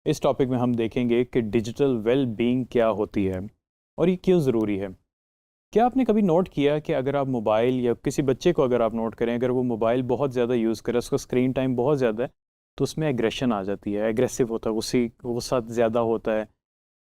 इस टॉपिक में हम देखेंगे कि डिजिटल वेल बीइंग क्या होती है और ये क्यों ज़रूरी है। क्या आपने कभी नोट किया कि अगर आप मोबाइल या किसी बच्चे को अगर आप नोट करें, अगर वो मोबाइल बहुत ज़्यादा यूज़ करे, उसका स्क्रीन टाइम बहुत ज़्यादा है, तो उसमें एग्रेशन आ जाती है, एग्रेसिव होता है, उसी गुस्सा ज़्यादा होता है।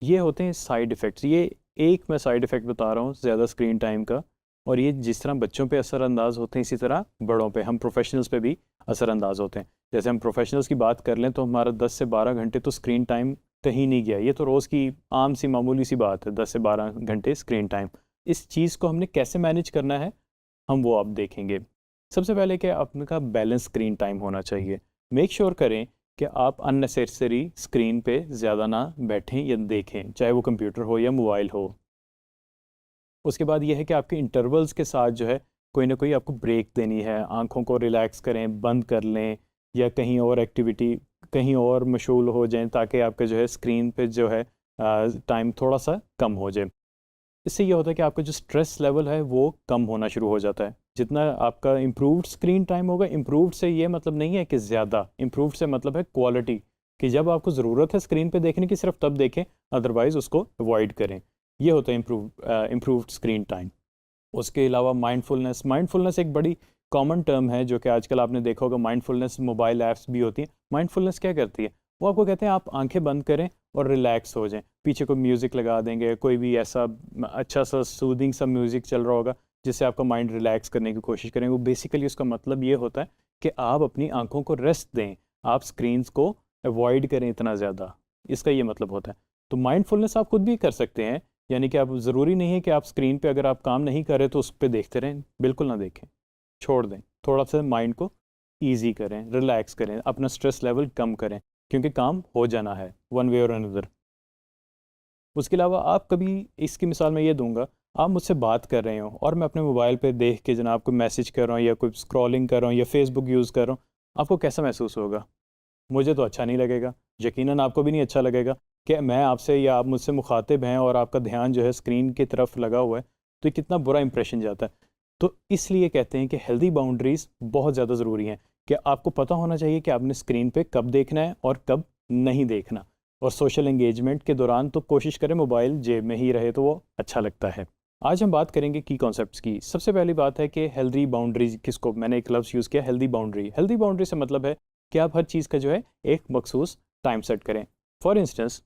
ये होते हैं साइड इफ़ेक्ट्स। ये एक मैं साइड इफ़ेक्ट बता रहा हूँ ज़्यादा स्क्रीन टाइम का, और ये जिस तरह बच्चों पे असरअंदाज होते हैं इसी तरह बड़ों पे, हम प्रोफेशनल्स पे भी असरअंदाज होते हैं। जैसे हम प्रोफेशनल्स की बात कर लें तो हमारा 10 से 12 घंटे तो स्क्रीन टाइम कहीं नहीं गया। ये तो रोज़ की आम सी मामूली सी बात है, 10 से 12 घंटे स्क्रीन टाइम। इस चीज़ को हमने कैसे मैनेज करना है, हम वो अब देखेंगे। सबसे पहले कि आपका बैलेंस स्क्रीन टाइम होना चाहिए। मेक श्योर करें कि आप अननेसेसरी स्क्रीन पे ज़्यादा ना बैठें या देखें, चाहे वो कंप्यूटर हो या मोबाइल हो। उसके बाद ये है कि आपके इंटरवल्स के साथ जो है कोई ना कोई आपको ब्रेक देनी है, आँखों को रिलैक्स करें, बंद कर लें या कहीं और एक्टिविटी, कहीं और मशगूल हो जाएँ, ताकि आपका जो है स्क्रीन पे जो है टाइम थोड़ा सा कम हो जाए। इससे ये होता है कि आपका जो स्ट्रेस लेवल है वो कम होना शुरू हो जाता है। जितना आपका इम्प्रूव्ड स्क्रीन टाइम होगा, इम्प्रूव्ड से ये मतलब नहीं है कि ज़्यादा, इम्प्रूव्ड से मतलब है क्वालिटी, कि जब आपको ज़रूरत है स्क्रीन पे देखने की सिर्फ तब देखें, अदरवाइज़ उसको अवॉइड करें। ये होता है इम्प्रूव्ड स्क्रीन टाइम। उसके अलावा माइंडफुलनेस, माइंडफुलनेस एक बड़ी कॉमन टर्म है जो कि आजकल आपने देखा होगा, माइंडफुलनेस मोबाइल ऐप्स भी होती हैं। माइंडफुलनेस क्या करती है? वो आपको कहते हैं आप आंखें बंद करें और रिलैक्स हो जाएं, पीछे कोई म्यूज़िक लगा देंगे, कोई भी ऐसा अच्छा सा सूदिंग सा म्यूज़िक चल रहा होगा जिससे आपका माइंड रिलैक्स करने की कोशिश करें। वो बेसिकली उसका मतलब ये होता है कि आप अपनी आंखों को रेस्ट दें, आप स्क्रीन्स को अवॉइड करें इतना ज़्यादा, इसका ये मतलब होता है। तो माइंडफुलनेस आप खुद भी कर सकते हैं, यानी कि आप ज़रूरी नहीं है कि आप स्क्रीन पे अगर आप काम नहीं कर रहे तो उस पे देखते रहें, बिल्कुल ना देखें, छोड़ दें। थोड़ा सा माइंड को ईज़ी करें, रिलैक्स करें, अपना स्ट्रेस लेवल कम करें, क्योंकि काम हो जाना है वन वे और अनदर। उसके अलावा आप कभी, इसकी मिसाल मैं ये दूँगा, आप मुझसे बात कर रहे हो और मैं अपने मोबाइल पे देख के जनाब कोई मैसेज कर रहा हूँ या कोई स्क्रॉलिंग कर रहा हूँ या फेसबुक यूज़ कर रहा हूँ, आपको कैसा महसूस होगा? मुझे तो अच्छा नहीं लगेगा, यकीनन आपको भी नहीं अच्छा लगेगा कि मैं आपसे या आप मुझसे मुखातिब हैं और आपका ध्यान जो है स्क्रीन की तरफ लगा हुआ है, तो ये कितना बुरा इंप्रेशन जाता है। तो इसलिए कहते हैं कि हेल्दी बाउंड्रीज़ बहुत ज़्यादा ज़रूरी हैं, कि आपको पता होना चाहिए कि आपने स्क्रीन पे कब देखना है और कब नहीं देखना। और सोशल एंगेजमेंट के दौरान तो कोशिश करें मोबाइल जेब में ही रहे, तो वो अच्छा लगता है। आज हम बात करेंगे की कॉन्सेप्ट्स की। सबसे पहली बात है कि हेल्दी बाउंड्रीज किसको, मैंने एक लफ्ज़ यूज़ किया, हेल्दी बाउंड्री। हेल्दी बाउंड्री से मतलब है कि आप हर चीज़ का जो है एक मखसूस टाइम सेट करें। फॉर इंस्टेंस,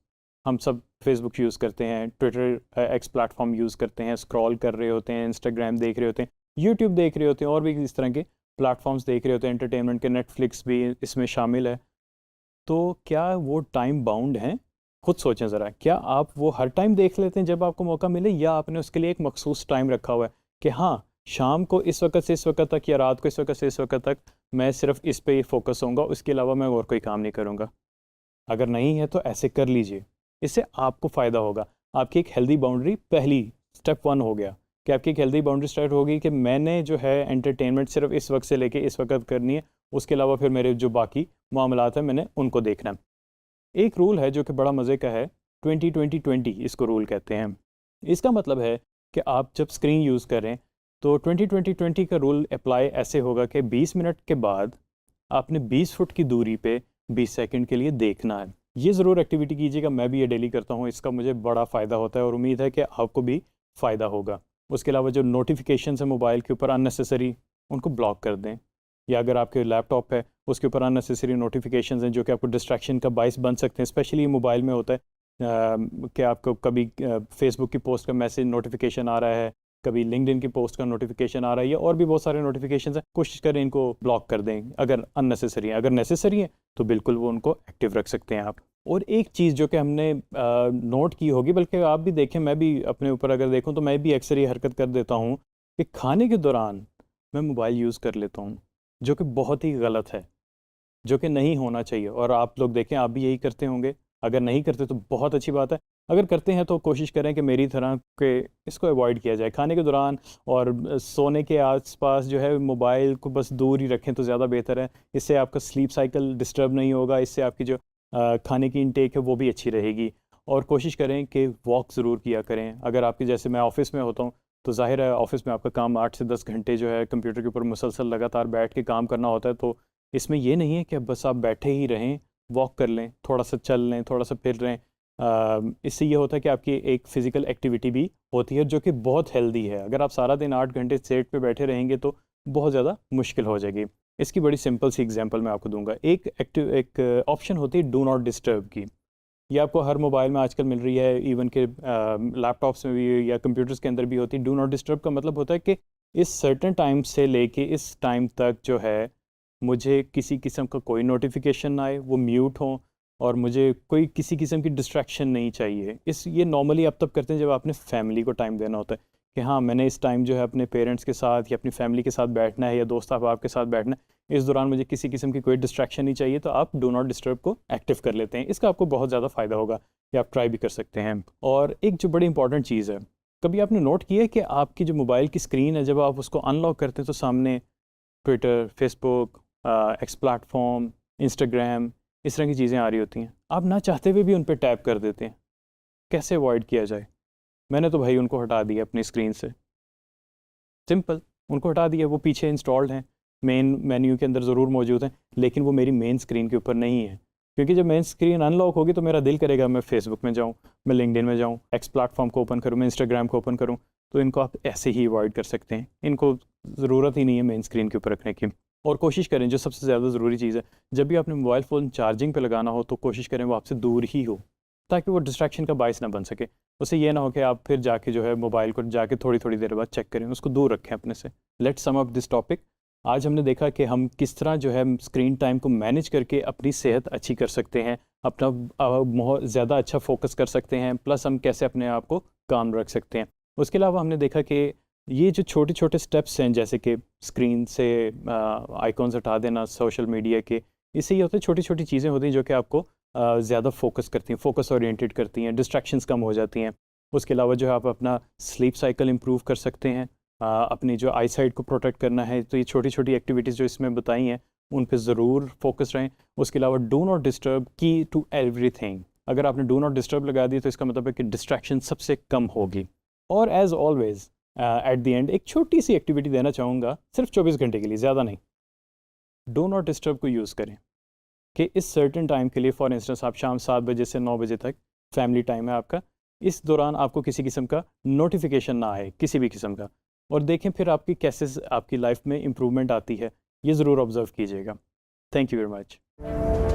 हम सब फेसबुक यूज़ करते हैं, ट्विटर एक्स प्लेटफॉर्म यूज़ करते हैं, स्क्रॉल कर रहे होते हैं, इंस्टाग्राम देख रहे होते हैं, यूट्यूब देख रहे होते हैं, और भी इस तरह के प्लेटफॉर्म्स देख रहे होते हैं, एंटरटेनमेंट के, नेटफ्लिक्स भी इसमें शामिल है। तो क्या वो टाइम बाउंड हैं? खुद सोचें ज़रा, क्या आप वो हर टाइम देख लेते हैं जब आपको मौका मिले, या आपने उसके लिए एक मखसूस टाइम रखा हुआ है कि हाँ, शाम को इस वक्त से इस वक्त तक या रात को इस वक्त से इस वक्त तक मैं सिर्फ इस पे ही फोकस होऊंगा, उसके अलावा मैं और कोई काम नहीं करूँगा? अगर नहीं है तो ऐसे कर लीजिए, इससे आपको फ़ायदा होगा। आपकी एक हेल्दी बाउंड्री, पहली स्टेप वन हो गया कि आपकी एक हेल्दी बाउंड्री स्टार्ट होगी कि मैंने जो है एंटरटेनमेंट सिर्फ इस वक्त से लेके इस वक्त करनी है, उसके अलावा फिर मेरे जो बाकी मामलात हैं मैंने उनको देखना है। एक रूल है जो कि बड़ा मज़े का है, 20-20-20 इसको रूल कहते हैं। इसका मतलब है कि आप जब स्क्रीन यूज़ करें तो 20-20-20 का रूल अप्लाई ऐसे होगा कि 20 मिनट के बाद आपने 20 फुट की दूरी पे 20 सेकंड के लिए देखना है। ये ज़रूर एक्टिविटी कीजिएगा, मैं भी ये डेली करता हूँ, इसका मुझे बड़ा फ़ायदा होता है और उम्मीद है कि आपको भी फ़ायदा होगा। उसके अलावा जो नोटिफिकेशन है मोबाइल के ऊपर अननेसेसरी, उनको ब्लॉक कर दें, या अगर आपके लैपटॉप है उसके ऊपर अननेसेसरी नोटिफिकेशंस हैं जो कि आपको डिस्ट्रैक्शन का बायस बन सकते हैं, स्पेशली मोबाइल में होता है कि आपको कभी फेसबुक की पोस्ट का मैसेज नोटिफिकेशन आ रहा है, कभी लिंक्डइन की पोस्ट का नोटिफिकेशन आ रहा है, या और भी बहुत सारे नोटिफिकेशन हैं, कोशिश करें इनको ब्लॉक कर दें अगर अननेसेसरी है। अगर नेसेसरी है तो बिल्कुल वो उनको एक्टिव रख सकते हैं आप। और एक चीज़ जो कि हमने नोट की होगी, बल्कि आप भी देखें, मैं भी अपने ऊपर अगर देखूं तो मैं भी अक्सर ये हरकत कर देता हूँ कि खाने के दौरान मैं मोबाइल यूज़ कर लेता हूँ, जो कि बहुत ही गलत है, जो कि नहीं होना चाहिए। और आप लोग देखें, आप भी यही करते होंगे। अगर नहीं करते तो बहुत अच्छी बात है, अगर करते हैं तो कोशिश करें कि मेरी तरह के इसको अवॉइड किया जाए खाने के दौरान। और सोने के आसपास जो है मोबाइल को बस दूर ही रखें तो ज़्यादा बेहतर है। इससे आपका स्लीप साइकिल डिस्टर्ब नहीं होगा, इससे आपकी जो खाने की इनटेक है वो भी अच्छी रहेगी। और कोशिश करें कि वॉक ज़रूर किया करें। अगर आपकी, जैसे मैं ऑफ़िस में होता हूँ, तो ज़ाहिर है ऑफ़िस में आपका काम 8 से 10 घंटे जो है कंप्यूटर के ऊपर मुसलसल लगातार बैठ के काम करना होता है, तो इसमें ये नहीं है कि बस आप बैठे ही रहें, वॉक कर लें, थोड़ा सा चल लें, थोड़ा सा फिर लें। इससे ये होता है कि आपकी एक फ़िज़िकल एक्टिविटी भी होती है जो कि बहुत हेल्दी है। अगर आप सारा दिन 8 घंटे सेट पे बैठे रहेंगे तो बहुत ज़्यादा मुश्किल हो जाएगी। इसकी बड़ी सिंपल सी एग्जांपल मैं आपको दूंगा। एक ऑप्शन होती है डू नॉट डिस्टर्ब की। ये आपको हर मोबाइल में आजकल मिल रही है, इवन के लैपटॉप्स में भी या कंप्यूटर्स के अंदर भी होती है। डू नॉट डिस्टर्ब का मतलब होता है कि इस सर्टेन टाइम से लेके इस टाइम तक जो है मुझे किसी किस्म का कोई नोटिफिकेशन ना आए, वो म्यूट हो, और मुझे कोई किसी किस्म की डिस्ट्रैक्शन नहीं चाहिए। ये नॉर्मली आप तब करते हैं जब आपने फैमिली को टाइम देना होता है कि हाँ, मैंने इस टाइम जो है अपने पेरेंट्स के साथ या अपनी फैमिली के साथ बैठना है या दोस्त अहबाब के साथ बैठना है। इस दौरान मुझे किसी किस्म की कोई डिस्ट्रैक्शन नहीं चाहिए, तो आप डू नॉट डिस्टर्ब को एक्टिव कर लेते हैं। इसका आपको बहुत ज़्यादा फ़ायदा होगा, कि आप ट्राई भी कर सकते हैं। और एक जो बड़ी इंपॉर्टेंट चीज़ है, कभी आपने नोट किया है कि आपकी जो मोबाइल की स्क्रीन है, जब आप उसको अनलॉक करते हैं तो सामने Twitter, Facebook, x platform, Instagram, इस तरह की चीज़ें आ रही होती हैं। आप ना चाहते हुए भी उन पे टैप कर देते हैं। कैसे अवॉइड किया जाए? मैंने तो भाई उनको हटा दिया अपनी स्क्रीन से। सिंपल, उनको हटा दिया। वो पीछे इंस्टॉल्ड हैं, मेन मेन्यू के अंदर ज़रूर मौजूद हैं, लेकिन वो मेरी मेन स्क्रीन के ऊपर नहीं है। क्योंकि जब मेन स्क्रीन अनलॉक होगी तो मेरा दिल करेगा मैं फेसबुक में जाऊँ, मैं लिंक्डइन में जाऊँ, एक्स प्लेटफॉर्म को ओपन करूँ, मैं इंस्टाग्राम को ओपन करूँ। तो इनको आप ऐसे ही अवॉइड कर सकते हैं। इनको ज़रूरत ही नहीं है मेन स्क्रीन के ऊपर रखने की। और कोशिश करें, जो सबसे ज़्यादा ज़रूरी चीज़ है, जब भी आपने मोबाइल फ़ोन चार्जिंग पे लगाना हो तो कोशिश करें वो आपसे दूर ही हो, ताकि वो डिस्ट्रैक्शन का बायस ना बन सके। उससे ये ना हो कि आप फिर जाके जो है मोबाइल को जाके थोड़ी थोड़ी देर बाद चेक करें, उसको दूर रखें अपने से। Let's sum up this topic. आज हमने देखा कि हम किस तरह जो है स्क्रीन टाइम को मैनेज करके अपनी सेहत अच्छी कर सकते हैं, अपना बहुत ज़्यादा अच्छा फोकस कर सकते हैं, प्लस हम कैसे अपने आप को काम रख सकते हैं। उसके अलावा हमने देखा कि ये जो छोटे छोटे स्टेप्स हैं, जैसे कि स्क्रीन से आइकॉन्स हटा देना सोशल मीडिया के, इससे ये होता है छोटी छोटी चीज़ें होती हैं जो कि आपको ज़्यादा फोकस करती हैं, फोकस ओरिएंटेड करती हैं, डिस्ट्रैक्शंस कम हो जाती हैं। उसके अलावा जो है आप अपना स्लीप साइकिल इंप्रूव कर सकते हैं। अपनी जो आई साइट को प्रोटेक्ट करना है, तो ये छोटी छोटी एक्टिविटीज़ जो इसमें बताई हैं उन पे ज़रूर फोकस रहें। उसके अलावा डू नॉट डिस्टर्ब की टू एवरीथिंग। अगर आपने डू नॉट डिस्टर्ब लगा दी तो इसका मतलब है कि डिस्ट्रैक्शन सबसे कम होगी। और as always at the end एक छोटी सी एक्टिविटी देना चाहूँगा, सिर्फ 24 घंटे के लिए, ज़्यादा नहीं। डू नॉट डिस्टर्ब को यूज़ करें कि इस सर्टेन टाइम के लिए, फॉर इंस्टेंस आप शाम 7 बजे से 9 बजे तक फैमिली टाइम है आपका, इस दौरान आपको किसी किस्म का नोटिफिकेशन ना आए, किसी भी किस्म का। और देखें फिर आपकी कैसे आपकी लाइफ में इम्प्रूवमेंट आती है, ये ज़रूर ऑब्ज़र्व कीजिएगा। Thank you very much.